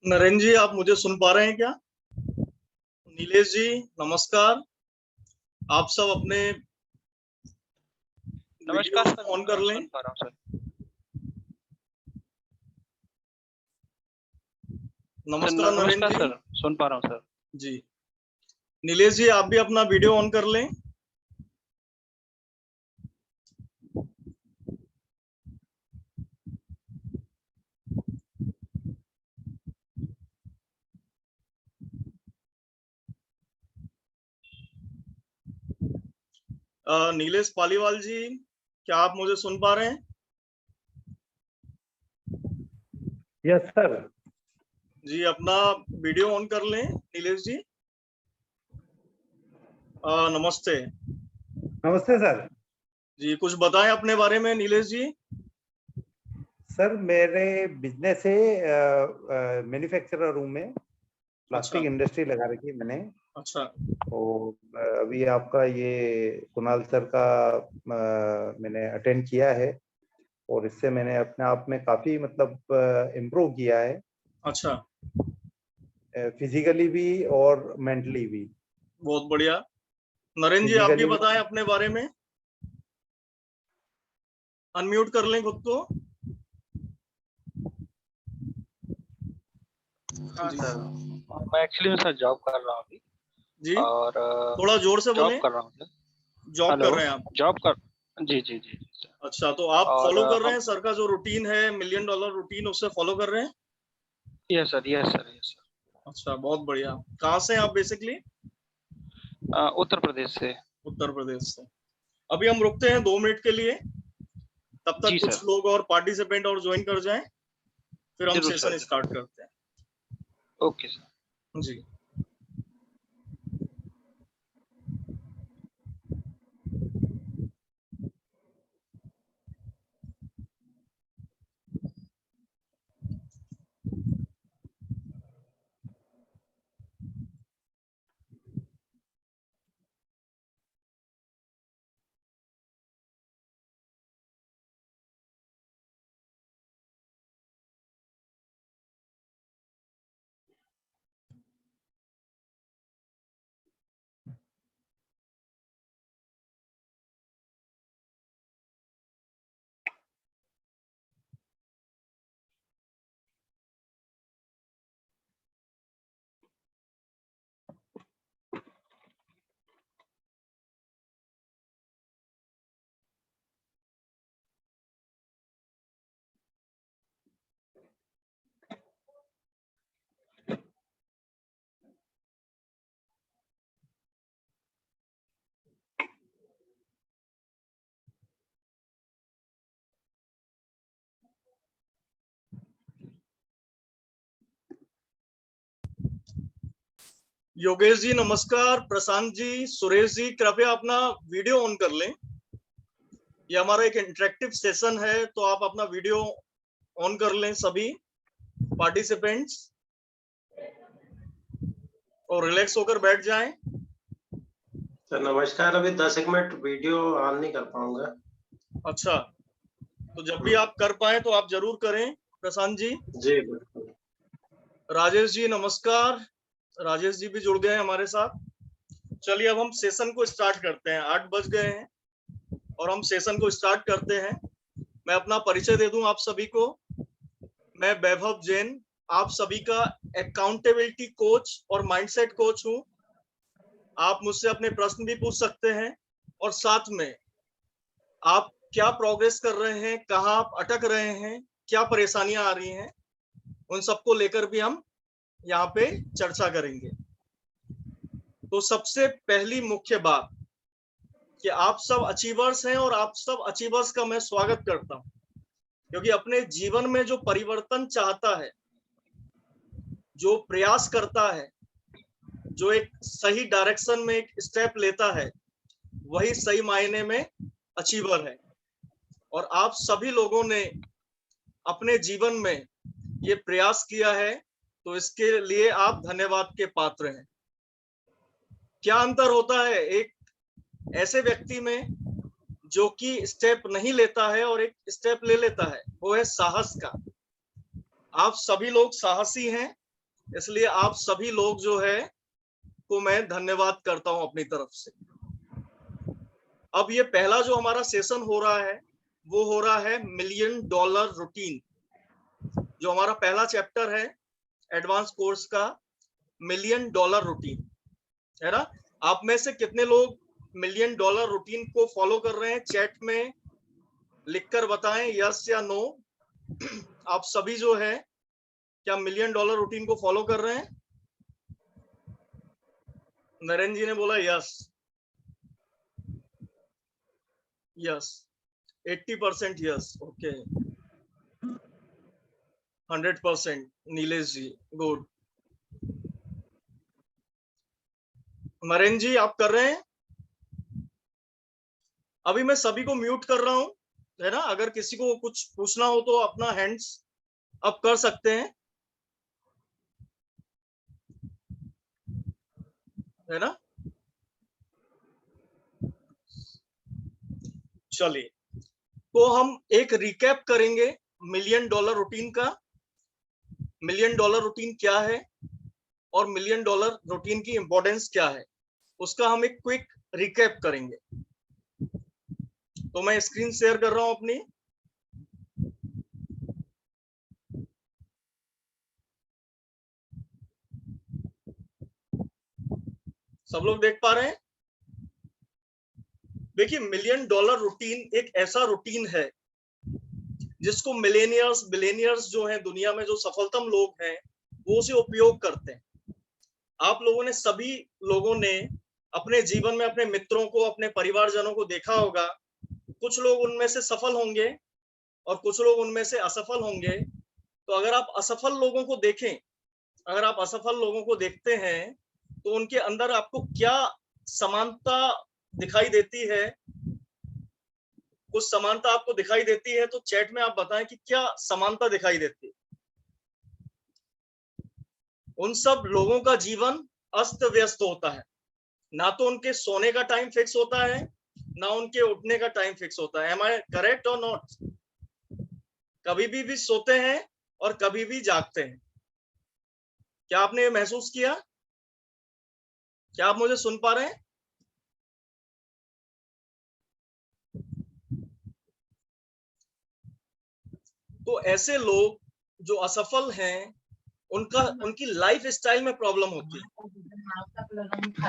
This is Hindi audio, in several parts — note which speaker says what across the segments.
Speaker 1: नरेंद्र जी, आप मुझे सुन पा रहे हैं क्या? नीलेश जी, नमस्कार। आप सब अपने वीडियो
Speaker 2: नमस्कार सर,
Speaker 1: ऑन कर लें।
Speaker 2: सुन पा रहा हूँ सर।
Speaker 1: नमस्कार नरेंद्र
Speaker 2: नमस्कार
Speaker 1: जी।
Speaker 2: सर, सुन पा रहा हूँ सर।
Speaker 1: जी, नीलेश जी, आप भी अपना वीडियो ऑन कर लें। नीलेश पालीवाल जी, क्या आप मुझे सुन पा रहे हैं?
Speaker 3: Yes sir.
Speaker 1: जी, अपना वीडियो ऑन कर लें नीलेश जी। नमस्ते
Speaker 3: नमस्ते सर।
Speaker 1: जी, कुछ बताएं अपने बारे में नीलेश जी।
Speaker 3: सर मेरे बिजनेस है मैन्युफैक्चरर हूँ मैं। प्लास्टिक इंडस्ट्री लगा रखी है मैंने।
Speaker 1: अच्छा।
Speaker 3: तो अभी आपका ये कुणाल सर का मैंने अटेंड किया है और इससे मैंने अपने आप में काफी मतलब इम्प्रूव किया है,
Speaker 1: अच्छा,
Speaker 3: फिजिकली भी और मेंटली भी।
Speaker 1: बहुत बढ़िया। नरेंद्र जी, आप भी
Speaker 3: फिजिकली भी।
Speaker 1: बताएं अपने बारे में। अनम्यूट कर लें खुद को।
Speaker 2: हाँ
Speaker 1: जी
Speaker 2: सर, मैं एक्चुअली सर जॉब कर रहा हूँ अभी।
Speaker 1: जी,
Speaker 2: और
Speaker 1: थोड़ा जोर से
Speaker 2: जॉब
Speaker 1: बोलें।
Speaker 2: कर रहा हूँ सर।
Speaker 1: जॉब कर
Speaker 2: हेलो,
Speaker 1: रहे हैं आप?
Speaker 2: जॉब कर। जी जी जी सर।
Speaker 1: अच्छा, तो आप
Speaker 2: और
Speaker 1: फॉलो कर रहे
Speaker 2: हम
Speaker 1: हैं सर का जो रूटीन है, मिलियन डॉलर रूटीन, उसे फॉलो कर रहे हैं?
Speaker 2: Yes sir, yes sir, yes
Speaker 1: अच्छा, बहुत बढ़िया। कहाँ से हैं आप बेसिकली?
Speaker 2: सर। उत्तर प्रदेश से।
Speaker 1: उत्तर प्रदेश से। अभी हम रुकते हैं 2 मिनट के लिए, तब तक
Speaker 2: जी
Speaker 1: कुछ
Speaker 2: सर,
Speaker 1: लोग और पार्टिसिपेंट और ज्वाइन कर जाएं, फिर हम
Speaker 2: जरूर सर,
Speaker 1: सेशन
Speaker 2: जरूर।
Speaker 1: स्टार्ट करते
Speaker 2: ओके सर।
Speaker 1: हैं। जी, योगेश जी नमस्कार, प्रशांत जी, सुरेश जी, कृपया अपना वीडियो ऑन कर लें। ये हमारा एक इंटरेक्टिव सेशन है, तो आप अपना वीडियो ऑन कर लें सभी पार्टिसिपेंट्स, और रिलैक्स होकर बैठ जाएं।
Speaker 4: सर नमस्कार, अभी 10 मिनट वीडियो ऑन नहीं कर पाऊंगा।
Speaker 1: अच्छा, तो जब भी आप कर पाए तो आप जरूर करें। प्रशांत जी।
Speaker 4: जी बिल्कुल।
Speaker 1: राजेश जी नमस्कार, राजेश जी भी जुड़ गए हैं हमारे साथ। चलिए, अब हम सेशन को स्टार्ट करते हैं। 8 बज गए हैं और हम सेशन को स्टार्ट करते हैं। मैं अपना परिचय दे दूं आप सभी को। मैं वैभव जैन, आप सभी का अकाउंटेबिलिटी कोच और माइंडसेट कोच हूं। आप मुझसे अपने प्रश्न भी पूछ सकते हैं, और साथ में आप क्या प्रोग्रेस कर रहे हैं, कहाँ आप अटक रहे हैं, क्या परेशानियां आ रही हैं, उन सबको लेकर भी हम यहाँ पे चर्चा करेंगे। तो सबसे पहली मुख्य बात कि आप सब अचीवर्स हैं, और आप सब अचीवर्स का मैं स्वागत करता हूं, क्योंकि अपने जीवन में जो परिवर्तन चाहता है, जो प्रयास करता है, जो एक सही डायरेक्शन में एक स्टेप लेता है, वही सही मायने में अचीवर है। और आप सभी लोगों ने अपने जीवन में ये प्रयास किया है, तो इसके लिए आप धन्यवाद के पात्र हैं। क्या अंतर होता है एक ऐसे व्यक्ति में जो कि स्टेप नहीं लेता है और एक स्टेप ले लेता है? वो है साहस का। आप सभी लोग साहसी हैं, इसलिए आप सभी लोग जो है को मैं धन्यवाद करता हूं अपनी तरफ से। अब ये पहला जो हमारा सेशन हो रहा है वो हो रहा है मिलियन डॉलर रूटीन। जो हमारा पहला चैप्टर है एडवांस कोर्स का मिलियन डॉलर रूटीन, है ना। आप में से कितने लोग मिलियन डॉलर रूटीन को फॉलो कर रहे हैं? चैट में लिखकर बताएं यस या नो। आप सभी जो है क्या मिलियन डॉलर रूटीन को फॉलो कर रहे हैं? नरेंद्र जी ने बोला yes, yes 80% yes, okay 100% Nilesh ji, good. Narendra ji आप कर रहे हैं? अभी मैं सभी को म्यूट कर रहा हूं, है ना। अगर किसी को कुछ पूछना हो तो अपना हैंड्स अप कर सकते हैं, है ना। चलिए, तो हम एक रिकैप करेंगे मिलियन डॉलर रूटीन का। मिलियन डॉलर रूटीन क्या है और मिलियन डॉलर रूटीन की इंपॉर्टेंस क्या है, उसका हम एक क्विक रिकैप करेंगे। तो मैं स्क्रीन शेयर कर रहा हूं अपनी। सब लोग देख पा रहे हैं? देखिए, मिलियन डॉलर रूटीन एक ऐसा रूटीन है जिसको मिलेनियर्स बिलेनियर्स जो हैं दुनिया में, जो सफलतम लोग हैं, वो उसे उपयोग करते हैं। आप लोगों ने, सभी लोगों ने अपने जीवन में अपने मित्रों को, अपने परिवारजनों को देखा होगा। कुछ लोग उनमें से सफल होंगे और कुछ लोग उनमें से असफल होंगे। तो अगर आप असफल लोगों को देखें, अगर आप असफल लोगों को देखते हैं तो उनके अंदर आपको क्या समानता दिखाई देती है? कुछ समानता आपको दिखाई देती है तो चैट में आप बताएं कि क्या समानता दिखाई देती है। उन सब लोगों का जीवन अस्त व्यस्त होता है। ना तो उनके सोने का टाइम फिक्स होता है, ना उनके उठने का टाइम फिक्स होता है। एम आई करेक्ट और नॉट? कभी भी सोते हैं और कभी भी जागते हैं। क्या आपने ये महसूस किया? क्या आप मुझे सुन पा रहे हैं? तो ऐसे लोग जो असफल हैं, उनकी लाइफ स्टाइल में प्रॉब्लम होती है।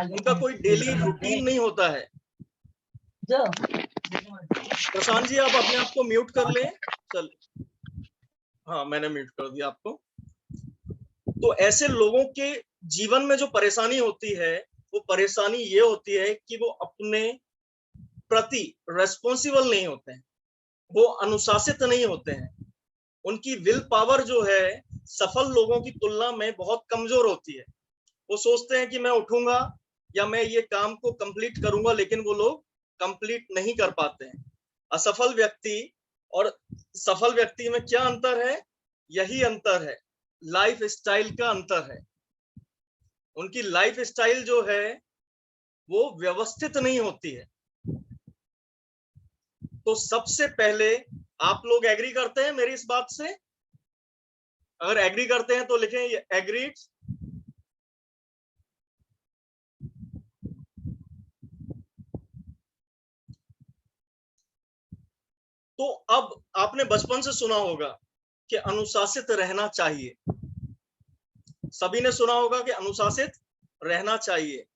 Speaker 1: उनका कोई डेली रूटीन नहीं होता है। प्रशांत जी आप अपने आप को म्यूट कर लें। चल, हाँ मैंने म्यूट कर दिया आपको। तो ऐसे लोगों के जीवन में जो परेशानी होती है, वो परेशानी ये होती है कि वो अपने प्रति रेस्पॉन्सिबल नहीं होते हैं, वो अनुशासित नहीं होते हैं। उनकी विल पावर जो है सफल लोगों की तुलना में बहुत कमजोर होती है। वो सोचते हैं कि मैं उठूंगा या मैं ये काम को कंप्लीट करूंगा, लेकिन वो लोग कंप्लीट नहीं कर पाते हैं। असफल व्यक्ति और सफल व्यक्ति में क्या अंतर है? यही अंतर है, लाइफ स्टाइल का अंतर है। उनकी लाइफ स्टाइल जो है वो व्यवस्थित नहीं होती है। तो सबसे पहले, आप लोग एग्री करते हैं मेरी इस बात से? अगर एग्री करते हैं तो लिखें एग्रीड। तो अब आपने बचपन से सुना होगा कि अनुशासित रहना चाहिए। सभी ने सुना होगा कि अनुशासित रहना चाहिए।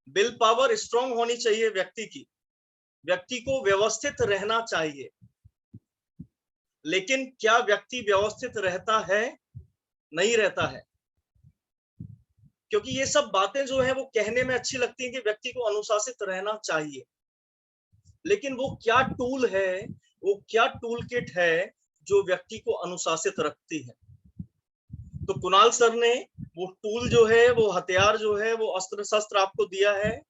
Speaker 1: विल पावर स्ट्रांग होनी चाहिए व्यक्ति की, व्यक्ति को व्यवस्थित रहना चाहिए। लेकिन क्या व्यक्ति व्यवस्थित रहता है? नहीं रहता है। क्योंकि ये सब बातें जो है वो कहने में अच्छी लगती है कि व्यक्ति को अनुशासित रहना चाहिए, लेकिन वो क्या टूल है, वो क्या टूल किट है जो व्यक्ति को अनुशासित रखती है? तो कुणाल सर ने वो टूल जो है, वो हथियार जो है, वो अस्त्र शस्त्र आपको दिया है,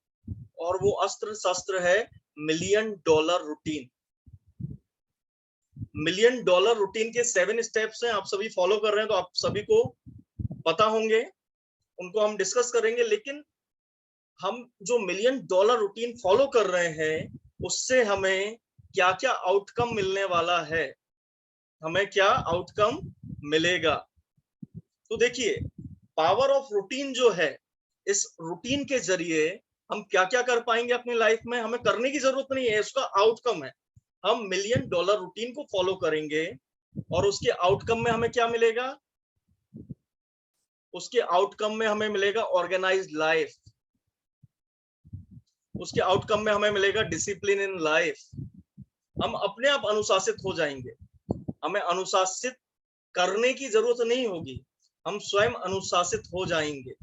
Speaker 1: और वो अस्त्र शस्त्र है million dollar routine. Million dollar routine के 7 स्टेप्स हैं। आप सभी फॉलो कर रहे हैं तो आप सभी को पता होंगे, उनको हम डिस्कस करेंगे। लेकिन हम जो मिलियन डॉलर रूटीन फॉलो कर रहे हैं उससे हमें क्या क्या आउटकम मिलने वाला है, हमें क्या आउटकम मिलेगा। तो देखिए, पावर ऑफ रूटीन जो है, इस रूटीन के जरिए हम क्या क्या कर पाएंगे अपनी लाइफ में, हमें करने की जरूरत नहीं है, उसका आउटकम है। हम $1 मिलियन रूटीन को फॉलो करेंगे और उसके आउटकम में हमें क्या मिलेगा? उसके आउटकम में हमें मिलेगा ऑर्गेनाइज्ड लाइफ, उसके आउटकम में हमें मिलेगा डिसिप्लिन इन लाइफ। हम अपने आप अनुशासित हो जाएंगे, हमें अनुशासित करने की जरूरत नहीं होगी, हम स्वयं अनुशासित हो जाएंगे।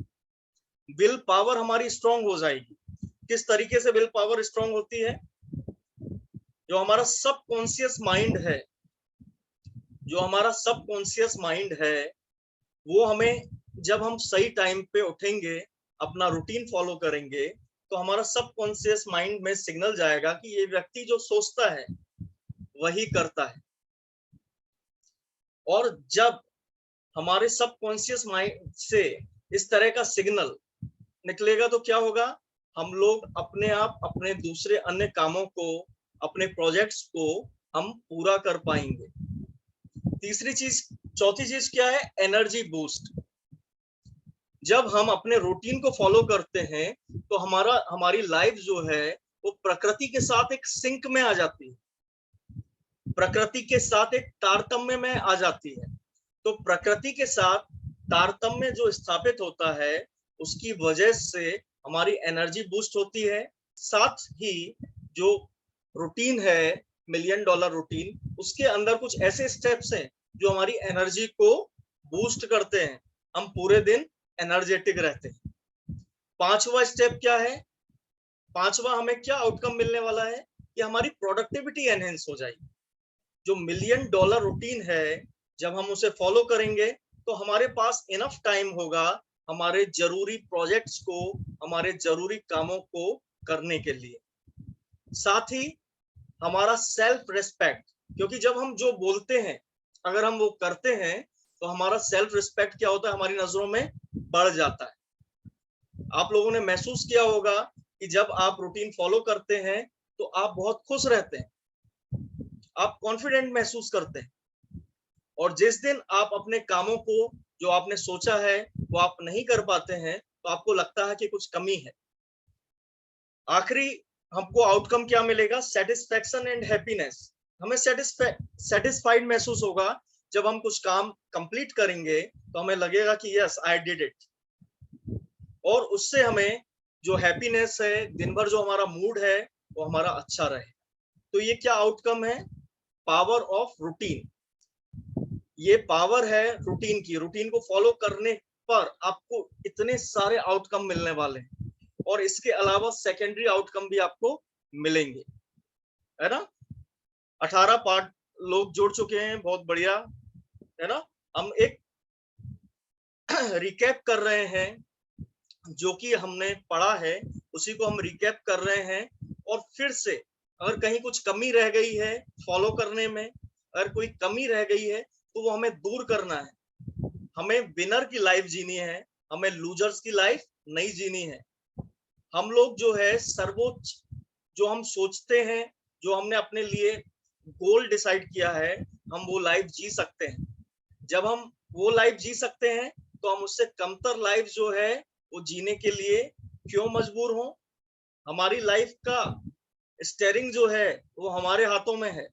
Speaker 1: विल पावर हमारी स्ट्रांग हो जाएगी। किस तरीके से विल पावर स्ट्रांग होती है? जो हमारा सबकॉन्शियस माइंड है, जो हमारा सबकॉन्शियस माइंड है, वो हमें, जब हम सही टाइम पे उठेंगे, अपना रूटीन फॉलो करेंगे, तो हमारा सबकॉन्शियस माइंड में सिग्नल जाएगा कि ये व्यक्ति जो सोचता है वही करता है। और जब हमारे सबकॉन्शियस माइंड से इस तरह का सिग्नल निकलेगा तो क्या होगा? हम लोग अपने आप अपने दूसरे अन्य कामों को, अपने प्रोजेक्ट्स को हम पूरा कर पाएंगे। चौथी चीज क्या है? Energy boost. जब हम अपने रूटीन को फॉलो करते हैं तो हमारी लाइफ जो है वो प्रकृति के साथ एक सिंक में आ जाती है, प्रकृति के साथ एक तारतम्य में आ जाती है। तो प्रकृति के साथ तारतम्य जो स्थापित होता है, उसकी वजह से हमारी एनर्जी बूस्ट होती है। साथ ही जो रूटीन है $1 मिलियन रूटीन, उसके अंदर कुछ ऐसे स्टेप्स हैं जो हमारी एनर्जी को बूस्ट करते हैं, हम पूरे दिन एनर्जेटिक रहते हैं। 5वां स्टेप क्या है? 5वां हमें क्या आउटकम मिलने वाला है कि हमारी प्रोडक्टिविटी एनहेंस हो जाएगी। जो $1 मिलियन रूटीन है, जब हम उसे फॉलो करेंगे तो हमारे पास इनफ टाइम होगा हमारे जरूरी प्रोजेक्ट्स को, हमारे जरूरी कामों को करने के लिए। साथ ही हमारा सेल्फ रिस्पेक्ट, क्योंकि जब हम जो बोलते हैं अगर हम वो करते हैं तो हमारा सेल्फ रिस्पेक्ट क्या होता है? हमारी नजरों में बढ़ जाता है। आप लोगों ने महसूस किया होगा कि जब आप रूटीन फॉलो करते हैं तो आप बहुत खुश रहते हैं, आप कॉन्फिडेंट महसूस करते हैं। और जिस दिन आप अपने कामों को, जो आपने सोचा है, वो आप नहीं कर पाते हैं, तो आपको लगता है कि कुछ कमी है। आखिरी हमको आउटकम क्या मिलेगा? Satisfaction and happiness. हमें सेटिस्फाइड महसूस होगा जब हम कुछ काम कंप्लीट करेंगे तो हमें लगेगा कि यस आई डिड इट, और उससे हमें जो हैप्पीनेस है, दिन भर जो हमारा मूड है वो हमारा अच्छा रहे। तो ये क्या आउटकम है? Power of routine. ये पावर है रूटीन की। रूटीन को फॉलो करने पर आपको इतने सारे आउटकम मिलने वाले हैं, और इसके अलावा सेकेंडरी आउटकम भी आपको मिलेंगे, है ना। 18 पार्ट लोग जुड़ चुके हैं, बहुत बढ़िया, है ना। हम एक रिकैप कर रहे हैं, जो कि हमने पढ़ा है उसी को हम रिकैप कर रहे हैं। और फिर से अगर कहीं कुछ कमी रह गई है फॉलो करने में, अगर कोई कमी रह गई है तो वो हमें दूर करना है। हमें विनर की लाइफ जीनी है, हमें लूजर्स की लाइफ नहीं जीनी है। हम लोग जो है सर्वोच्च जो हम सोचते हैं, जो हमने अपने लिए गोल डिसाइड किया है, हम वो लाइफ जी सकते हैं। जब हम वो लाइफ जी सकते हैं तो हम उससे कमतर लाइफ जो है वो जीने के लिए क्यों मजबूर हो? हमारी लाइफ का स्टीयरिंग जो है वो हमारे हाथों में है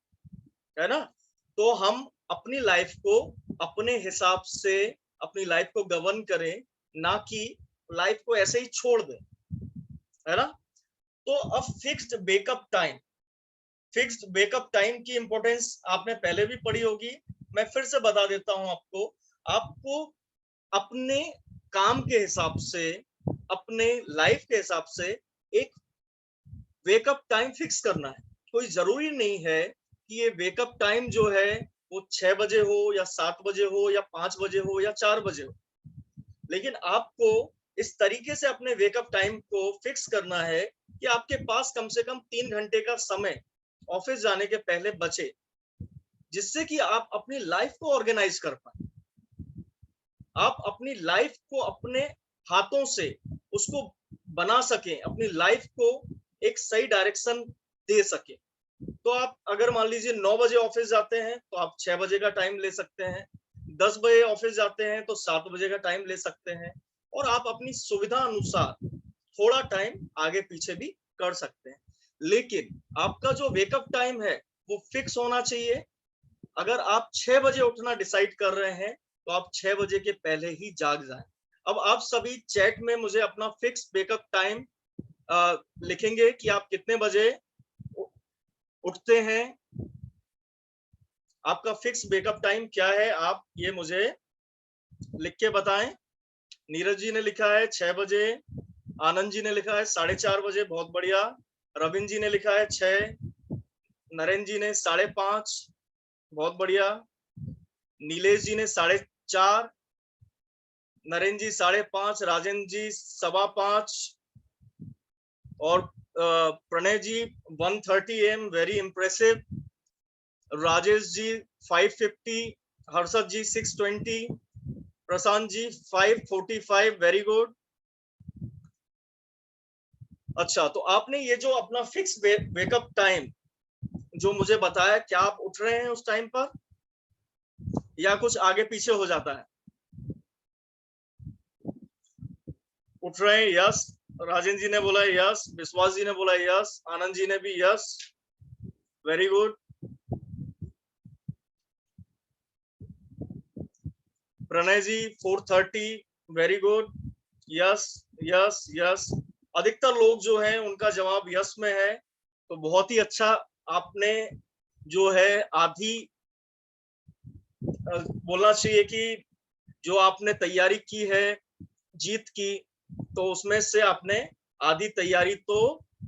Speaker 1: ना। तो हम अपनी लाइफ को अपने हिसाब से अपनी लाइफ को गवर्न करें, ना कि लाइफ को ऐसे ही छोड़ दें, है ना। तो अब फिक्स्ड बैकअप टाइम की इंपॉर्टेंस आपने पहले भी पढ़ी होगी, मैं फिर से बता देता हूं आपको अपने काम के हिसाब से, अपने लाइफ के हिसाब से एक वेकअप टाइम फिक्स करना है। कोई जरूरी नहीं है कि ये वेकअप टाइम जो है वो 6 बजे हो या 7 बजे हो या 5 बजे हो या 4 बजे हो, लेकिन आपको इस तरीके से अपने वेकअप टाइम को फिक्स करना है कि आपके पास कम से कम 3 घंटे का समय ऑफिस जाने के पहले बचे, जिससे कि आप अपनी लाइफ को ऑर्गेनाइज कर पाए, आप अपनी लाइफ को अपने हाथों से उसको बना सकें, अपनी लाइफ को एक सही डायरेक्शन दे सके। तो आप अगर मान लीजिए 9 बजे ऑफिस जाते हैं तो आप 6 बजे का टाइम ले सकते हैं, 10 बजे ऑफिस जाते हैं तो 7 बजे का टाइम ले सकते हैं, और आप अपनी सुविधा अनुसार थोड़ा टाइम आगे पीछे भी कर सकते हैं। लेकिन आपका जो वेकअप टाइम है वो फिक्स होना चाहिए। अगर आप 6 बजे उठना डिसाइड कर रहे हैं तो आप 6 बजे के पहले ही जाग जाएं। अब आप सभी चैट में मुझे अपना फिक्स वेकअप टाइम लिखेंगे कि आप कितने बजे उठते हैं, आपका फिक्स वेकअप टाइम क्या है, आप ये मुझे लिख के बताएं। नीरज जी ने लिखा है 6 बजे, आनंद जी ने लिखा है 4:30 बजे, बहुत बढ़िया। रविंद्र जी ने लिखा है 6, नरेंद्र जी ने 5:30, बहुत बढ़िया। नीलेश जी ने 4:30, नरेंद्र जी 5:30, राजेंद्र जी 5:15, और Pranay ji 1:30 AM, very impressive. Rajesh ji 5:50, Harshad ji 6:20, Prashant ji 5:45, very good. अच्छा, तो आपने ये जो अपना फिक्स वेकअप टाइम जो मुझे बताया, क्या आप उठ रहे हैं उस टाइम पर या कुछ आगे पीछे हो जाता है? उठ रहे हैं, यस। राजेंद्र जी ने बोला यस, विश्वास जी ने बोला यस, आनंद जी ने भी यस, वेरी गुड। प्रणय जी 4:30, very good, yes yes yes. अधिकतर लोग जो हैं उनका जवाब यस में है, तो बहुत ही अच्छा। आपने जो है आधी बोलना चाहिए कि जो आपने तैयारी की है जीत की, तो उसमें से आपने आधी तैयारी तो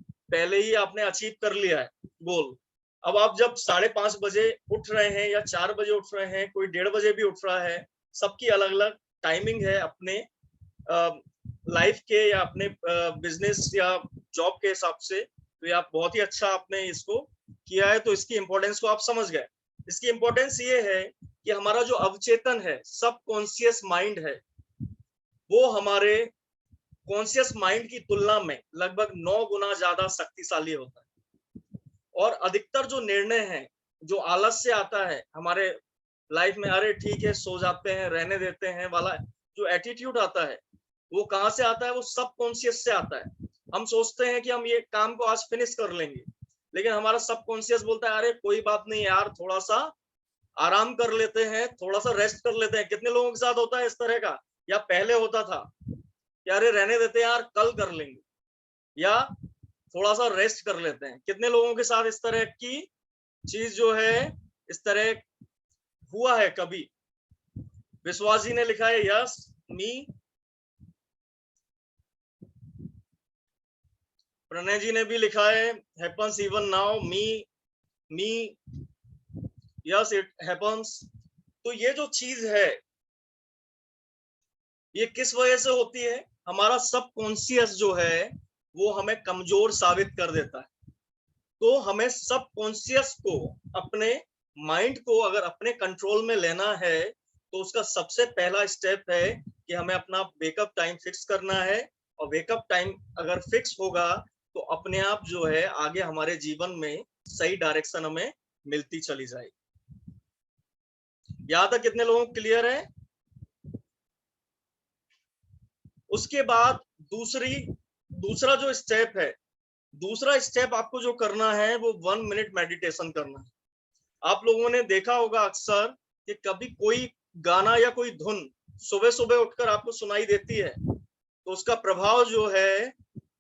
Speaker 1: पहले ही आपने अचीव कर लिया है, गोल। अब आप जब 5:30 बजे उठ रहे हैं या 4 बजे उठ रहे हैं, कोई 1:30 बजे भी उठ रहा है, सबकी अलग अलग टाइमिंग है अपने लाइफ के या अपने बिजनेस या जॉब के हिसाब से। तो आप बहुत ही अच्छा आपने इसको किया है, तो इसकी इंपॉर्टेंस को आप समझ गए। इसकी इंपॉर्टेंस ये है कि हमारा जो अवचेतन है, सबकॉन्शियस माइंड है, वो हमारे कॉन्शियस माइंड की तुलना में लगभग 9 गुना ज्यादा शक्तिशाली होता है। और अधिकतर जो निर्णय है, जो आलस से आता है हमारे लाइफ में, अरे ठीक है सो जाते हैं, रहने देते हैं वाला जो एटीट्यूड आता है, वो कहाँ से आता है? वो सबकॉन्शियस से आता है। हम सोचते हैं कि हम ये काम को आज फिनिश कर लेंगे, लेकिन हमारा सबकॉन्शियस बोलता है अरे कोई बात नहीं यार, थोड़ा सा आराम कर लेते हैं, थोड़ा सा रेस्ट कर लेते हैं। कितने लोगों के साथ होता है इस तरह का, या पहले होता था कि अरे रहने देते हैं यार, कल कर लेंगे, या थोड़ा सा रेस्ट कर लेते हैं। कितने लोगों के साथ इस तरह की चीज जो है, इस तरह हुआ है कभी? विश्वास जी ने लिखा है यस, मी। प्रणय जी ने भी लिखा है happens even now, me, yes it happens. तो ये जो चीज है, ये किस वजह से होती है? हमारा सबकॉन्शियस जो है वो हमें कमजोर साबित कर देता है। तो हमें सबकॉन्शियस को, अपने माइंड को अगर अपने कंट्रोल में लेना है, तो उसका सबसे पहला स्टेप है कि हमें अपना वेकअप टाइम फिक्स करना है। और वेकअप टाइम अगर फिक्स होगा तो अपने आप जो है आगे हमारे जीवन में सही डायरेक्शन हमें मिलती चली जाएगी। यहां तक कितने लोगों को क्लियर है? उसके बाद दूसरा जो स्टेप है, दूसरा स्टेप आपको जो करना है वो 1 मिनट मेडिटेशन करना है। आप लोगों ने देखा होगा अक्सर कि कभी कोई गाना या कोई धुन सुबह सुबह उठकर आपको सुनाई देती है, तो उसका प्रभाव जो है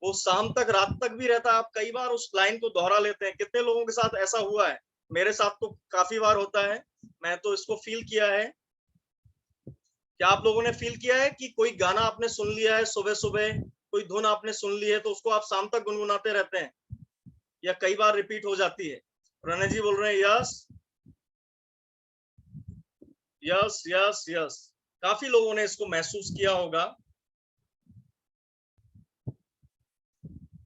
Speaker 1: वो शाम तक, रात तक भी रहता है। आप कई बार उस लाइन को दोहरा लेते हैं। कितने लोगों के साथ ऐसा हुआ है? मेरे साथ तो काफी बार होता है, मैं तो इसको फील किया है। क्या आप लोगों ने फील किया है कि कोई गाना आपने सुन लिया है सुबह सुबह, कोई धुन आपने सुन ली है, तो उसको आप शाम तक गुनगुनाते रहते हैं या कई बार रिपीट हो जाती है? प्रणय जी बोल रहे हैं यस यस यस यस। काफी लोगों ने इसको महसूस किया होगा,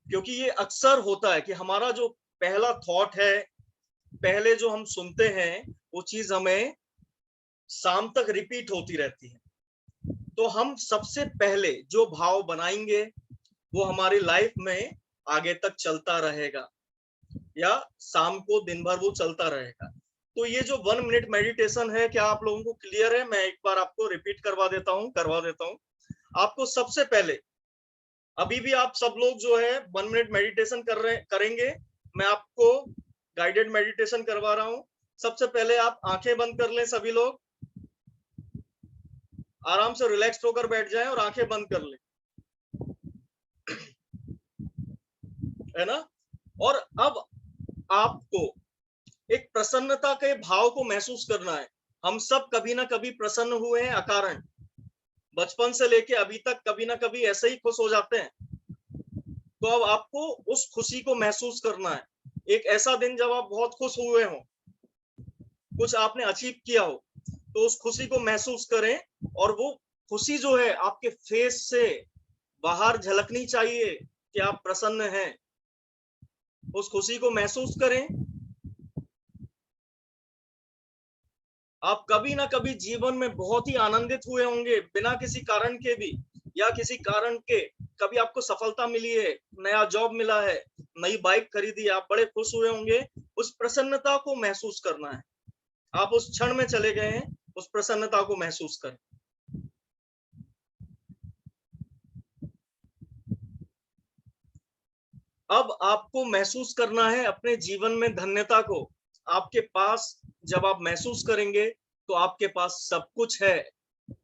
Speaker 1: क्योंकि ये अक्सर होता है कि हमारा जो पहला थॉट है, पहले जो हम सुनते हैं, वो चीज हमें शाम तक रिपीट होती रहती है। तो हम सबसे पहले जो भाव बनाएंगे वो हमारी लाइफ में आगे तक चलता रहेगा, या शाम को दिन भर वो चलता रहेगा। तो ये जो 1 मिनट मेडिटेशन है, क्या आप लोगों को क्लियर है? मैं एक बार आपको रिपीट करवा देता हूँ। आपको सबसे पहले, अभी भी आप सब लोग जो है 1 मिनट मेडिटेशन करेंगे। मैं आपको गाइडेड मेडिटेशन करवा रहा हूँ। सबसे पहले आप आंखें बंद कर लें, सभी लोग आराम से रिलैक्स होकर बैठ जाएं और आंखें बंद कर लें, है ना? और अब आपको एक प्रसन्नता के भाव को महसूस करना है। हम सब कभी ना कभी प्रसन्न हुए हैं अकारण, बचपन से लेके अभी तक कभी ना कभी ऐसे ही खुश हो जाते हैं। तो अब आपको उस खुशी को महसूस करना है। एक ऐसा दिन जब आप बहुत खुश हुए हो, कुछ आपने अचीव किया हो, तो उस खुशी को महसूस करें और वो खुशी जो है आपके फेस से बाहर झलकनी चाहिए कि आप प्रसन्न हैं। उस खुशी को महसूस करें। आप कभी ना कभी जीवन में बहुत ही आनंदित हुए होंगे बिना किसी कारण के भी, या किसी कारण के कभी आपको सफलता मिली है, नया जॉब मिला है, नई बाइक खरीदी, आप बड़े खुश हुए होंगे। उस प्रसन्नता को महसूस करना है। आप उस क्षण में चले गए हैं, उस प्रसन्नता को महसूस करें। अब आपको महसूस करना है अपने जीवन में धन्यता को। आपके पास जब आप महसूस करेंगे तो आपके पास सब कुछ है,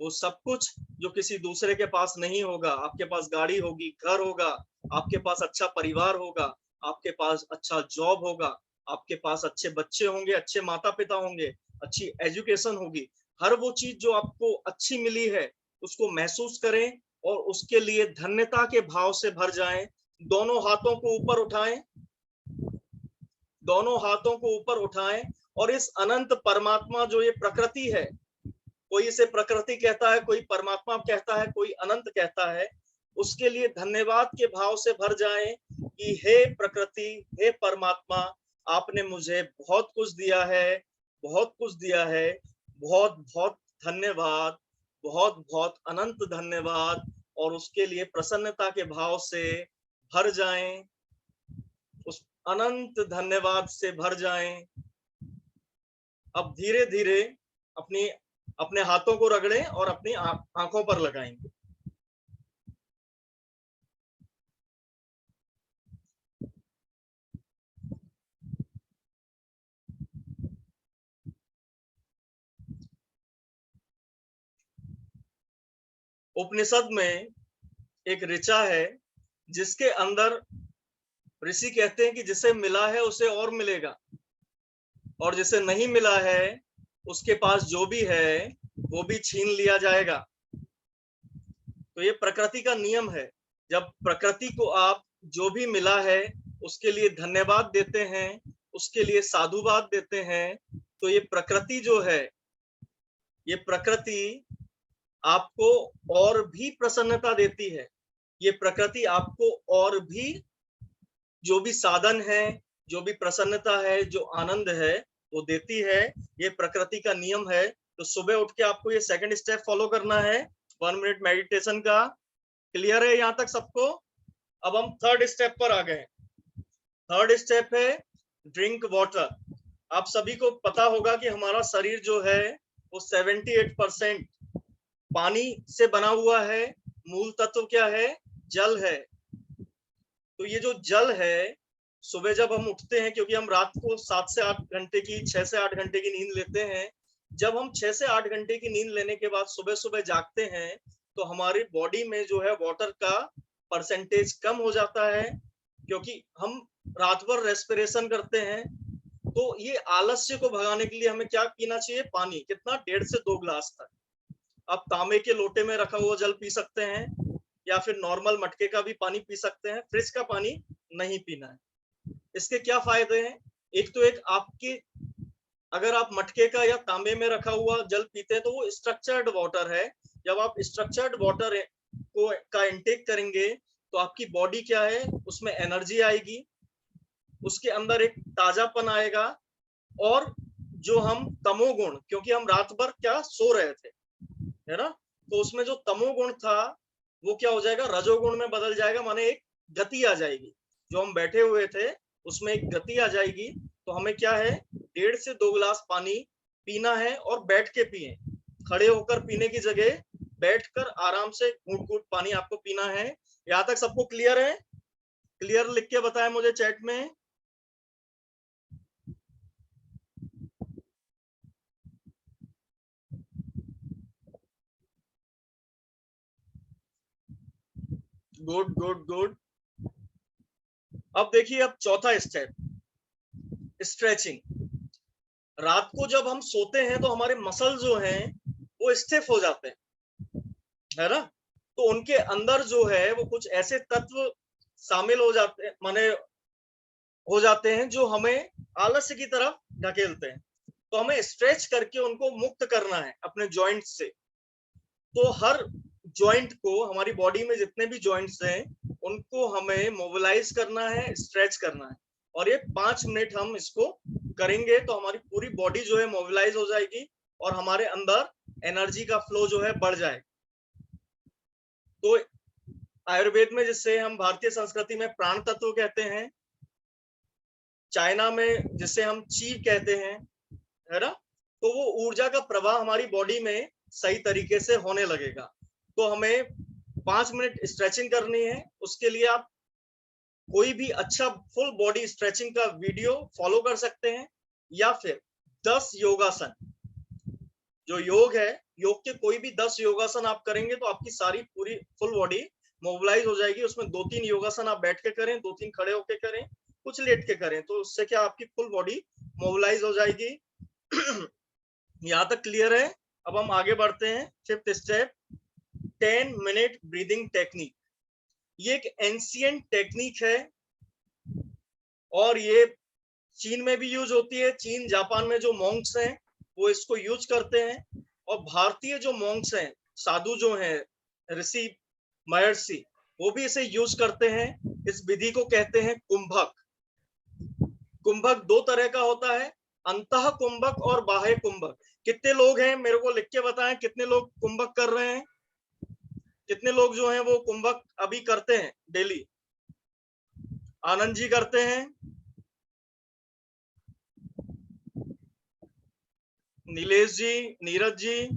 Speaker 1: वो सब कुछ जो किसी दूसरे के पास नहीं होगा। आपके पास गाड़ी होगी, घर होगा, आपके पास अच्छा परिवार होगा, आपके पास अच्छा जॉब होगा, आपके पास अच्छे बच्चे होंगे, अच्छे माता पिता होंगे, अच्छी एजुकेशन होगी। हर वो चीज जो आपको अच्छी मिली है उसको महसूस करें और उसके लिए धन्यता के भाव से भर जाएं। दोनों हाथों को ऊपर उठाएं, दोनों हाथों को ऊपर उठाएं और इस अनंत परमात्मा जो ये प्रकृति है, कोई इसे प्रकृति कहता है, कोई परमात्मा कहता है, कोई अनंत कहता है, उसके लिए धन्यवाद के भाव से भर जाएं कि हे प्रकृति, हे परमात्मा, आपने मुझे बहुत कुछ दिया है, बहुत कुछ दिया है, बहुत बहुत धन्यवाद, बहुत बहुत अनंत धन्यवाद। और उसके लिए प्रसन्नता के भाव से भर जाएं, उस अनंत धन्यवाद से भर जाएं। अब धीरे धीरे अपने हाथों को रगड़ें और अपनी आंखों पर लगाएंगे। उपनिषद में एक ऋचा है जिसके अंदर ऋषि कहते हैं कि जिसे मिला है उसे और मिलेगा, और जिसे नहीं मिला है उसके पास जो भी है वो भी छीन लिया जाएगा। तो ये प्रकृति का नियम है। जब प्रकृति को आप जो भी मिला है उसके लिए धन्यवाद देते हैं, उसके लिए साधुवाद देते हैं, तो ये प्रकृति जो है, ये प्रकृति आपको और भी प्रसन्नता देती है। ये प्रकृति आपको और भी जो भी साधन है, जो भी प्रसन्नता है, जो आनंद है, वो देती है। ये प्रकृति का नियम है। तो सुबह उठ के आपको ये सेकंड स्टेप फॉलो करना है 1 मिनट मेडिटेशन का। क्लियर है यहाँ तक सबको? अब हम थर्ड स्टेप पर आ गए। थर्ड स्टेप है ड्रिंक वाटर। आप सभी को पता होगा कि हमारा शरीर जो है वो 78% पानी से बना हुआ है। मूल तत्व क्या है? जल है। तो ये जो जल है, सुबह जब हम उठते हैं, क्योंकि हम रात को 7 से 8 घंटे की, 6 से 8 घंटे की नींद लेते हैं, जब हम 6 से 8 घंटे की नींद लेने के बाद सुबह सुबह जागते हैं तो हमारी बॉडी में जो है वाटर का परसेंटेज कम हो जाता है, क्योंकि हम रात भर रेस्पिरेशन करते हैं। तो ये आलस्य को भगाने के लिए हमें क्या पीना चाहिए? पानी। कितना? 1.5 से 2 गिलास तक। आप तांबे के लोटे में रखा हुआ जल पी सकते हैं, या फिर नॉर्मल मटके का भी पानी पी सकते हैं। फ्रिज का पानी नहीं पीना है। इसके क्या फायदे हैं? एक तो एक आपके, अगर आप मटके का या तांबे में रखा हुआ जल पीते हैं तो वो स्ट्रक्चर्ड वाटर है। जब आप स्ट्रक्चर्ड वाटर को का इंटेक करेंगे तो आपकी बॉडी क्या है, उसमें एनर्जी आएगी, उसके अंदर एक ताजापन आएगा। और जो हम तमोगुण, क्योंकि हम रात भर क्या सो रहे थे, है ना, तो उसमें जो तमोगुण था वो क्या हो जाएगा? रजोगुण में बदल जाएगा। माने एक गति आ जाएगी। जो हम बैठे हुए थे उसमें एक गति आ जाएगी। तो हमें क्या है 1.5 से 2 गिलास पानी पीना है और बैठ के पिए। खड़े होकर पीने की जगह बैठकर आराम से घूंट-घूंट पानी आपको पीना है। यहाँ तक सबको क्लियर है? क्लियर लिख के बताएं मुझे चैट में। Good good good. अब देखिए, अब चौथा स्टेप, स्ट्रेचिंग। रात को जब हम सोते हैं तो हमारे मसल जो हैं वो स्टिफ हो जाते हैं, है ना? तो उनके अंदर जो है वो कुछ ऐसे तत्व शामिल हो जाते हैं, माने हो जाते हैं जो हमें आलस्य की तरफ ढकेलते हैं। तो हमें स्ट्रेच करके उनको मुक्त करना है अपने जॉइंट से। तो हर जॉइंट को, हमारी बॉडी में जितने भी जॉइंट्स हैं उनको हमें मोबिलाइज करना है, स्ट्रेच करना है। और ये 5 मिनट हम इसको करेंगे तो हमारी पूरी बॉडी जो है मोबिलाइज हो जाएगी और हमारे अंदर एनर्जी का फ्लो जो है बढ़ जाएगा। तो आयुर्वेद में, जिससे हम भारतीय संस्कृति में प्राण तत्व कहते हैं, चाइना में जिसे हम ची कहते हैं, है ना? तो वो ऊर्जा का प्रवाह हमारी बॉडी में सही तरीके से होने लगेगा। तो हमें 5 मिनट स्ट्रेचिंग करनी है। उसके लिए आप कोई भी अच्छा फुल बॉडी स्ट्रेचिंग का वीडियो फॉलो कर सकते हैं, या फिर 10 योगासन, जो योग है, योग के कोई भी 10 योगासन आप करेंगे तो आपकी सारी पूरी फुल बॉडी मोबिलाइज हो जाएगी। उसमें 2-3 योगासन आप बैठ के करें, 2-3 खड़े होके करें, कुछ लेट के करें, तो उससे क्या आपकी फुल बॉडी मोबिलाइज हो जाएगी। यहाँ तक क्लियर है? अब हम आगे बढ़ते हैं। 5th step, 10 minute breathing technique. ये एक एंशिएंट टेक्निक है और ये चीन में भी यूज होती है। चीन, जापान में जो मॉन्क्स हैं वो इसको यूज करते हैं, और भारतीय जो मॉन्क्स हैं, साधु जो हैं, ऋषि महर्षि, वो भी इसे यूज करते हैं। इस विधि को कहते हैं कुंभक। कुंभक 2 तरह का होता है, अंतः कुंभक और बाह्य कुंभक। कितने लोग हैं मेरे को लिख के बताएं, कितने लोग कुंभक कर रहे हैं? कितने लोग जो हैं वो कुंभक अभी करते हैं डेली? आनंद जी करते हैं, नीलेश जी, नीरज जी,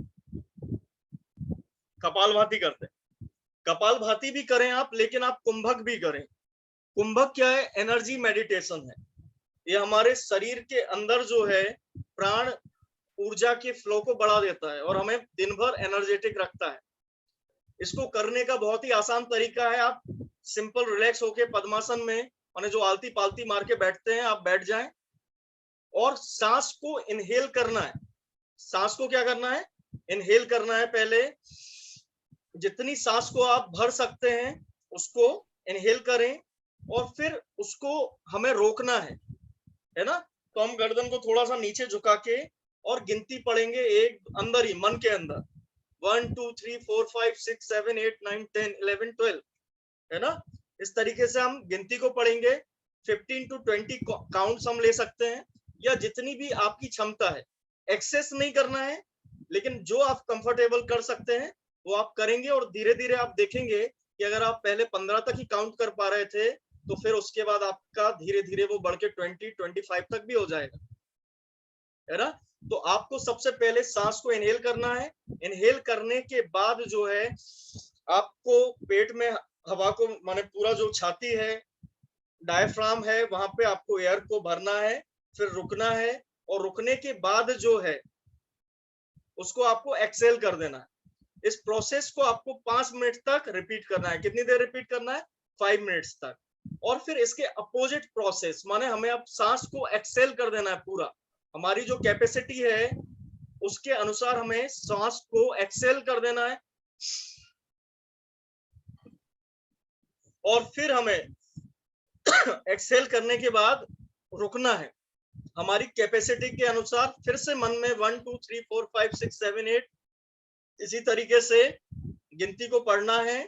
Speaker 1: कपालभाति करते हैं। कपालभाति भी करें आप, लेकिन आप कुंभक भी करें। कुंभक क्या है? एनर्जी मेडिटेशन है। ये हमारे शरीर के अंदर जो है प्राण ऊर्जा के फ्लो को बढ़ा देता है और हमें दिन भर एनर्जेटिक रखता है। इसको करने का बहुत ही आसान तरीका है। आप सिंपल रिलैक्स होके पद्मासन में, माने जो आलती पालती मार के बैठते हैं, आप बैठ जाएं और सांस को इनहेल करना है। सांस को क्या करना है? इनहेल करना है। पहले जितनी सांस को आप भर सकते हैं उसको इनहेल करें और फिर उसको हमें रोकना है ना? तो हम गर्दन को थोड़ा सा नीचे झुका के और गिनती पढ़ेंगे, एक अंदर ही, मन के अंदर, 1 2 3 4 5 6 7 8 9 10 11 12, है ना? इस तरीके से हम गिनती को पढ़ेंगे। 15 to 20 काउंट्स हम ले सकते हैं, या जितनी भी आपकी क्षमता है। एक्सेस नहीं करना है, लेकिन जो आप कंफर्टेबल कर सकते हैं वो आप करेंगे। और धीरे धीरे आप देखेंगे कि अगर आप पहले 15 तक ही काउंट कर पा रहे थे, तो फिर उसके बाद आपका धीरे धीरे वो बढ़ के 20-25 तक भी हो जाएगा, है ना? तो आपको सबसे पहले सांस को इनहेल करना है। इनहेल करने के बाद जो है आपको पेट में हवा को, माने पूरा जो छाती है, डायफ्राम है, वहां पे आपको एयर को भरना है, फिर रुकना है, और रुकने के बाद जो है उसको आपको एक्सेल कर देना है। इस प्रोसेस को आपको 5 मिनट तक रिपीट करना है। कितनी देर रिपीट करना है? 5 मिनट्स तक। और फिर इसके अपोजिट प्रोसेस, माने हमें अब सांस को एक्सेल कर देना है पूरा। हमारी जो कैपेसिटी है उसके अनुसार हमें सांस को एक्सेल कर देना है, और फिर हमें एक्सेल करने के बाद रुकना है हमारी कैपेसिटी के अनुसार। फिर से मन में 1 2 3 4 5 6 7 8 इसी तरीके से गिनती को पढ़ना है।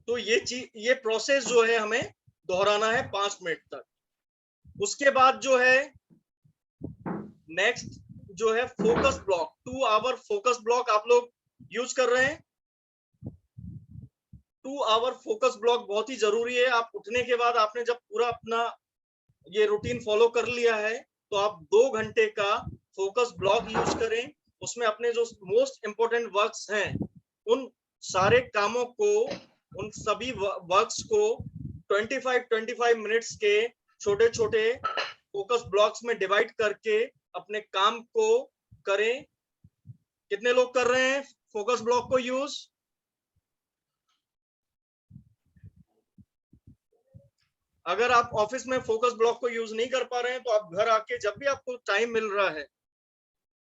Speaker 1: तो ये प्रोसेस जो है हमें दोहराना है 5 मिनट तक। उसके बाद जो है नेक्स्ट जो है focus block, 2 hour focus block आप लोग यूज कर रहे हैं। 2 आवर फोकस ब्लॉक बहुत ही जरूरी है। आप उठने के बाद आपने जब पूरा अपना ये रूटीन फॉलो कर लिया है तो आप 2 घंटे का फोकस ब्लॉक यूज करें। उसमें अपने जो मोस्ट इंपोर्टेंट वर्क्स हैं उन सारे कामों को, उन सभी वर्क्स को 25 मिनट्स के छोटे छोटे फोकस ब्लॉक्स में डिवाइड करके अपने काम को करें। कितने लोग कर रहे हैं फोकस ब्लॉक को यूज? अगर आप ऑफिस में फोकस ब्लॉक को यूज नहीं कर पा रहे हैं तो आप घर आके जब भी आपको टाइम मिल रहा है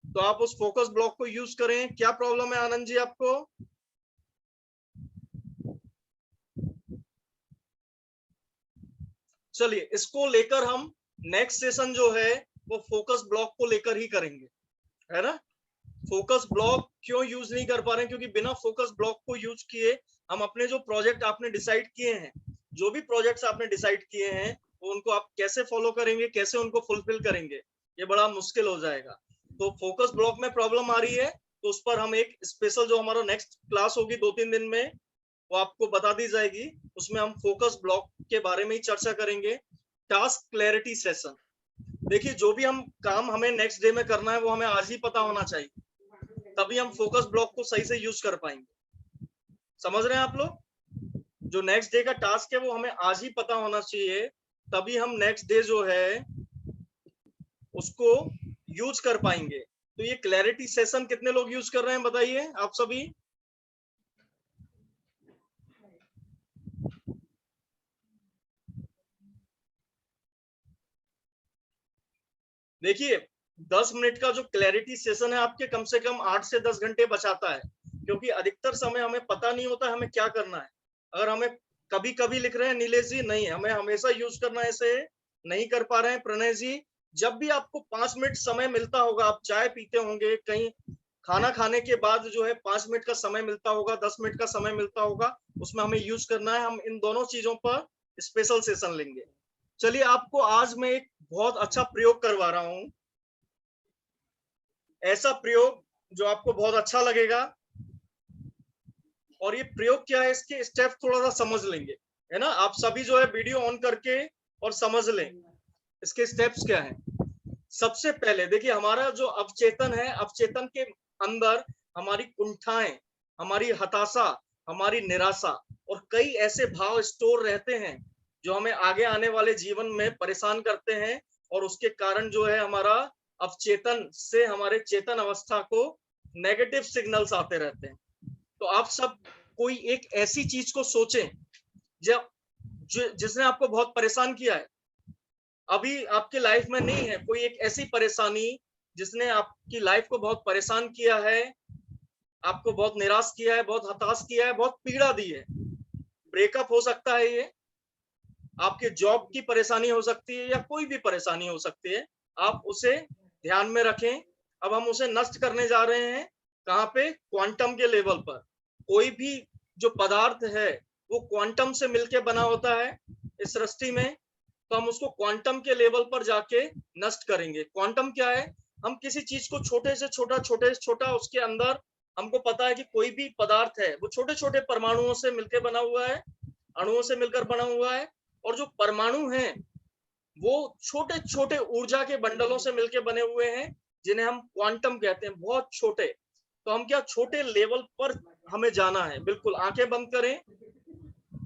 Speaker 1: तो आप उस फोकस ब्लॉक को यूज करें। क्या प्रॉब्लम है आनंद जी आपको? चलिए, इसको लेकर हम नेक्स्ट सेशन जो है वो फोकस ब्लॉक को लेकर ही करेंगे, है ना। फोकस ब्लॉक क्यों यूज नहीं कर पा रहे हैं? क्योंकि बिना फोकस ब्लॉक को यूज किए हम अपने जो प्रोजेक्ट आपने डिसाइड किए हैं, जो भी प्रोजेक्ट्स आपने डिसाइड किए हैं, उनको आप कैसे फॉलो करेंगे, कैसे उनको फुलफिल करेंगे, ये बड़ा मुश्किल हो जाएगा। तो फोकस ब्लॉक में प्रॉब्लम आ रही है तो उस पर हम एक स्पेशल जो हमारा नेक्स्ट क्लास होगी 2-3 दिन में वो आपको बता दी जाएगी। उसमें हम फोकस ब्लॉक के बारे में ही चर्चा करेंगे। Task clarity session. देखिए, जो भी हम काम हमें नेक्स्ट डे में करना है वो हमें आज ही पता होना चाहिए, तभी हम फोकस ब्लॉक को सही से यूज कर पाएंगे। समझ रहे हैं आप लोग? जो नेक्स्ट डे का टास्क है वो हमें आज ही पता होना चाहिए, तभी हम नेक्स्ट डे जो है उसको यूज कर पाएंगे। तो ये क्लैरिटी सेशन कितने लोग यूज कर रहे हैं बताइए आप सभी? देखिए, 10 मिनट का जो क्लैरिटी सेशन है आपके कम से कम 8 से 10 घंटे बचाता है, क्योंकि अधिकतर समय हमें पता नहीं होता हमें क्या करना है। अगर हमें कभी कभी लिख रहे हैं नीलेश जी, नहीं हमें हमेशा यूज करना है, ऐसे नहीं कर पा रहे हैं प्रणय जी। जब भी आपको 5 मिनट समय मिलता होगा, आप चाय पीते होंगे, कहीं खाना खाने के बाद जो है 5 मिनट का समय मिलता होगा, 10 मिनट का समय मिलता होगा, उसमें हमें यूज करना है। हम इन दोनों चीजों पर स्पेशल सेशन लेंगे। चलिए, आपको आज मैं एक बहुत अच्छा प्रयोग करवा रहा हूं, ऐसा प्रयोग जो आपको बहुत अच्छा लगेगा। और ये प्रयोग क्या है, इसके स्टेप थोड़ा सा समझ लेंगे, है ना। आप सभी जो है वीडियो ऑन करके और समझ लें इसके स्टेप्स क्या हैं। सबसे पहले देखिए, हमारा जो अवचेतन है, अवचेतन के अंदर हमारी कुंठाएं, हमारी हताशा, हमारी निराशा और कई ऐसे भाव स्टोर रहते हैं जो हमें आगे आने वाले जीवन में परेशान करते हैं, और उसके कारण जो है हमारा अवचेतन से हमारे चेतन अवस्था को नेगेटिव सिग्नल्स आते रहते हैं। तो आप सब कोई एक ऐसी चीज को सोचें जब जिसने आपको बहुत परेशान किया है, अभी आपके लाइफ में नहीं है कोई एक ऐसी परेशानी जिसने आपकी लाइफ को बहुत परेशान किया है, आपको बहुत निराश किया है, बहुत हताश किया है, बहुत पीड़ा दी है। ब्रेकअप हो सकता है, ये आपके जॉब की परेशानी हो सकती है, या कोई भी परेशानी हो सकती है। आप उसे ध्यान में रखें। अब हम उसे नष्ट करने जा रहे हैं, कहाँ पे? क्वांटम के लेवल पर। कोई भी जो पदार्थ है वो क्वांटम से मिलकर बना होता है इस सृष्टि में, तो हम उसको क्वांटम के लेवल पर जाके नष्ट करेंगे। क्वांटम क्या है? हम किसी चीज को छोटे से छोटा उसके अंदर हमको पता है कि कोई भी पदार्थ है वो छोटे छोटे परमाणुओं से मिलकर बना हुआ है, अणुओं से मिलकर बना हुआ है, और जो परमाणु हैं वो छोटे छोटे ऊर्जा के बंडलों से मिलकर बने हुए हैं, जिन्हें हम क्वांटम कहते हैं, बहुत छोटे। तो हम क्या, छोटे लेवल पर हमें जाना है। बिल्कुल आंखें बंद करें,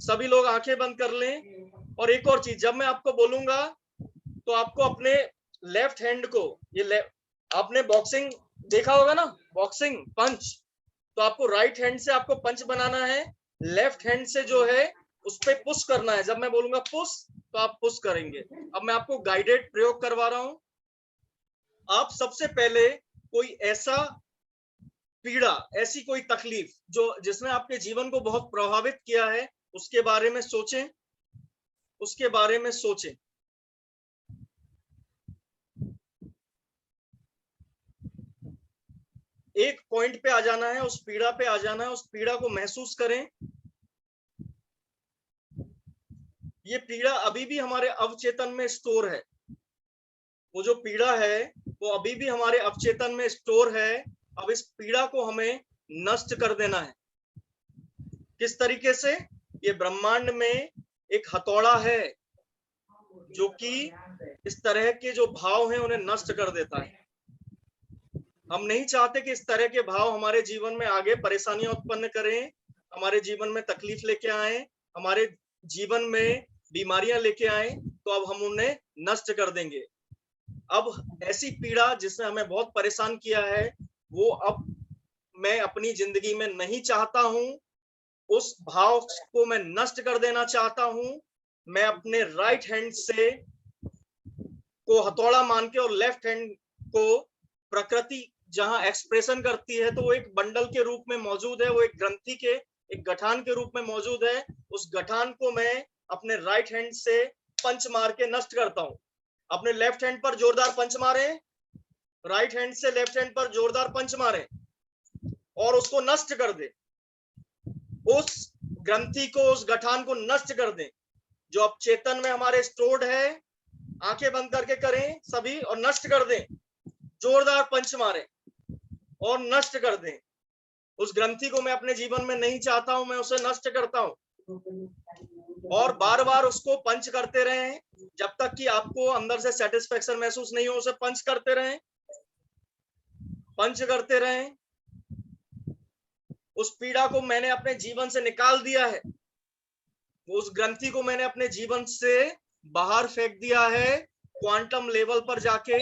Speaker 1: सभी लोग आंखें बंद कर लें। और एक और चीज, जब मैं आपको बोलूंगा तो आपको अपने लेफ्ट हैंड को, ये आपने बॉक्सिंग देखा होगा ना, बॉक्सिंग पंच, तो आपको राइट हैंड से आपको पंच बनाना है, लेफ्ट हैंड से जो है उस पे पुश करना है। जब मैं बोलूंगा पुश तो आप पुश करेंगे। अब मैं आपको गाइडेड प्रयोग करवा रहा हूं। आप सबसे पहले कोई ऐसा पीड़ा, ऐसी कोई तकलीफ जो जिसने आपके जीवन को बहुत प्रभावित किया है, उसके बारे में सोचें, उसके बारे में सोचें। एक पॉइंट पे आ जाना है, उस पीड़ा पे आ जाना है, उस पीड़ा को महसूस करें। ये पीड़ा अभी भी हमारे अवचेतन में स्टोर है। वो जो पीड़ा है वो अभी भी हमारे अवचेतन में स्टोर है। अब इस पीड़ा को हमें नष्ट कर देना है। किस तरीके से? ये ब्रह्मांड में एक हथौड़ा है जो कि इस तरह के जो भाव हैं उन्हें नष्ट कर देता है। हम नहीं चाहते कि इस तरह के भाव हमारे जीवन में आगे परेशानियां उत्पन्न करें, हमारे जीवन में तकलीफ लेके आए, हमारे जीवन में बीमारियां लेके आए, तो अब हम उन्हें नष्ट कर देंगे। अब ऐसी पीड़ा जिसने हमें बहुत परेशान किया है, वो अब मैं अपनी जिंदगी में नहीं चाहता हूं। उस भाव को मैं नष्ट कर देना चाहता हूं। मैं अपने राइट हैंड से को हथौड़ा मान के और लेफ्ट हैंड को प्रकृति जहां एक्सप्रेशन करती है तो वो एक बंडल के रूप में मौजूद है, वो एक ग्रंथि के एक गठान के रूप में मौजूद है। उस गठान को मैं अपने राइट हैंड से पंच मार के नष्ट करता हूं। अपने लेफ्ट हैंड पर जोरदार पंच मारे, राइट हैंड से लेफ्ट हैंड पर जोरदार पंच मारे और उसको नष्ट कर दे। उस ग्रंथि को, उस गठान को नष्ट कर दें जो अब चेतन में हमारे स्टोर्ड है। आंखें बंद करके करें सभी और नष्ट कर दें। जोरदार पंच मारें और नष्ट कर दें। उस ग्रंथि को मैं अपने जीवन में नहीं चाहता हूं, मैं उसे नष्ट करता हूं। और बार बार उसको पंच करते रहें जब तक कि आपको अंदर से सेटिस्फेक्शन महसूस नहीं हो। उसे पंच करते रहें, पंच करते रहें। उस पीड़ा को मैंने अपने जीवन से निकाल दिया है, उस ग्रंथि को मैंने अपने जीवन से बाहर फेंक दिया है क्वांटम लेवल पर जाके।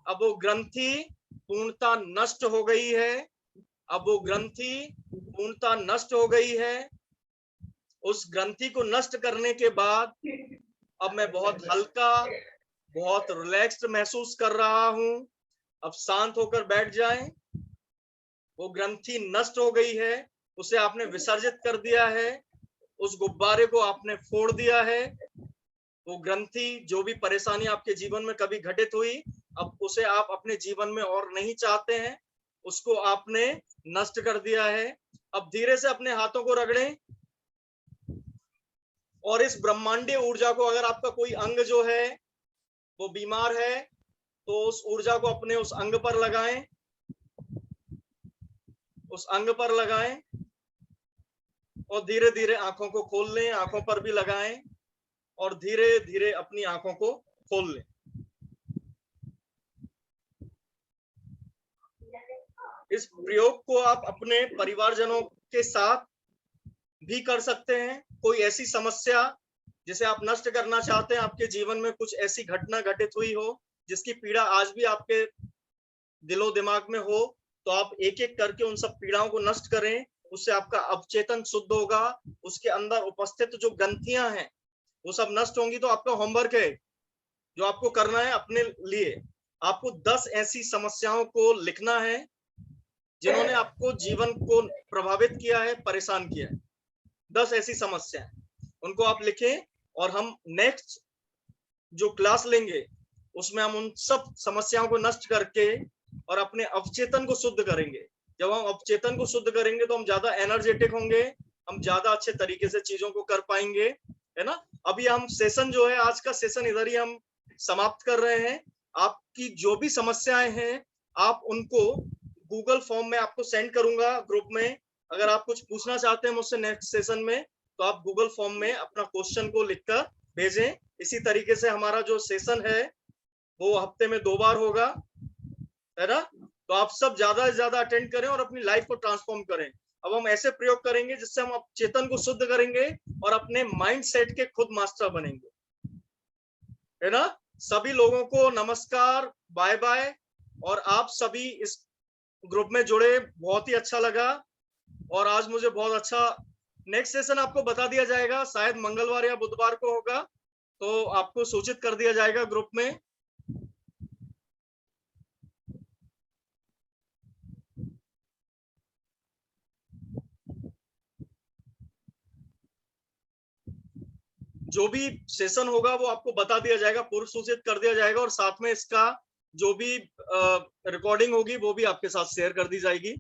Speaker 1: अब वो ग्रंथि पूर्णता नष्ट हो गई है। अब वो ग्रंथि पूर्णता नष्ट हो गई है। उस ग्रंथि को नष्ट करने के बाद अब मैं बहुत हल्का, बहुत रिलैक्स्ड महसूस कर रहा हूं। अब शांत होकर बैठ जाएं। वो ग्रंथि नष्ट हो गई है, उसे आपने विसर्जित कर दिया है, उस गुब्बारे को आपने फोड़ दिया है। वो ग्रंथि, जो भी परेशानी आपके जीवन में कभी घटित हुई, अब उसे आप अपने जीवन में और नहीं चाहते हैं, उसको आपने नष्ट कर दिया है। अब धीरे से अपने हाथों को रगड़ें और इस ब्रह्मांडीय ऊर्जा को, अगर आपका कोई अंग जो है वो बीमार है तो उस ऊर्जा को अपने उस अंग पर लगाएं, उस अंग पर लगाएं और धीरे धीरे आंखों को खोल लें। आंखों पर भी लगाएं और धीरे धीरे अपनी आंखों को खोल लें। इस प्रयोग को आप अपने परिवारजनों के साथ भी कर सकते हैं। कोई ऐसी समस्या जिसे आप नष्ट करना चाहते हैं, आपके जीवन में कुछ ऐसी घटना घटित हुई हो जिसकी पीड़ा आज भी आपके दिलो दिमाग में हो, तो आप एक एक करके उन सब पीड़ाओं को नष्ट करें। उससे आपका अवचेतन शुद्ध होगा। उसके अंदर उपस्थित जो ग्रंथियां हैं वो सब नष्ट होंगी। तो आपका होमवर्क है जो आपको करना है अपने लिए, आपको 10 ऐसी समस्याओं को लिखना है जिन्होंने आपको जीवन को प्रभावित किया है, परेशान किया है। 10 ऐसी समस्याएं, उनको आप लिखें और हम नेक्स्ट जो क्लास लेंगे उसमें हम उन सब समस्याओं को नष्ट करके और अपने अवचेतन को शुद्ध करेंगे। जब हम अवचेतन को शुद्ध करेंगे तो हम ज्यादा एनर्जेटिक होंगे, हम ज्यादा अच्छे तरीके से चीजों को कर पाएंगे, है ना। अभी हम सेशन जो है, आज का सेशन इधर ही हम समाप्त कर रहे हैं। आपकी जो भी समस्याएं हैं आप उनको गूगल फॉर्म में आपको सेंड करूंगा ग्रुप में। अगर आप कुछ पूछना चाहते हैं मुझसे नेक्स्ट सेशन में तो आप गूगल फॉर्म में अपना क्वेश्चन को लिखकर भेजें। इसी तरीके से हमारा जो सेशन है वो हफ्ते में 2 बार होगा, है ना। तो आप सब ज्यादा से ज्यादा अटेंड करें और अपनी लाइफ को ट्रांसफॉर्म करें। अब हम ऐसे प्रयोग करेंगे जिससे हम चेतन को शुद्ध करेंगे और अपने माइंड सेट के खुद मास्टर बनेंगे, है ना। सभी लोगों को नमस्कार, बाय बाय। और आप सभी इस ग्रुप में जुड़े, बहुत ही अच्छा लगा। और आज मुझे बहुत अच्छा, नेक्स्ट सेशन आपको बता दिया जाएगा, शायद मंगलवार या बुधवार को होगा, तो आपको सूचित कर दिया जाएगा ग्रुप में। जो भी सेशन होगा वो आपको बता दिया जाएगा, पूर्व सूचित कर दिया जाएगा और साथ में इसका जो भी रिकॉर्डिंग होगी वो भी आपके साथ शेयर कर दी जाएगी।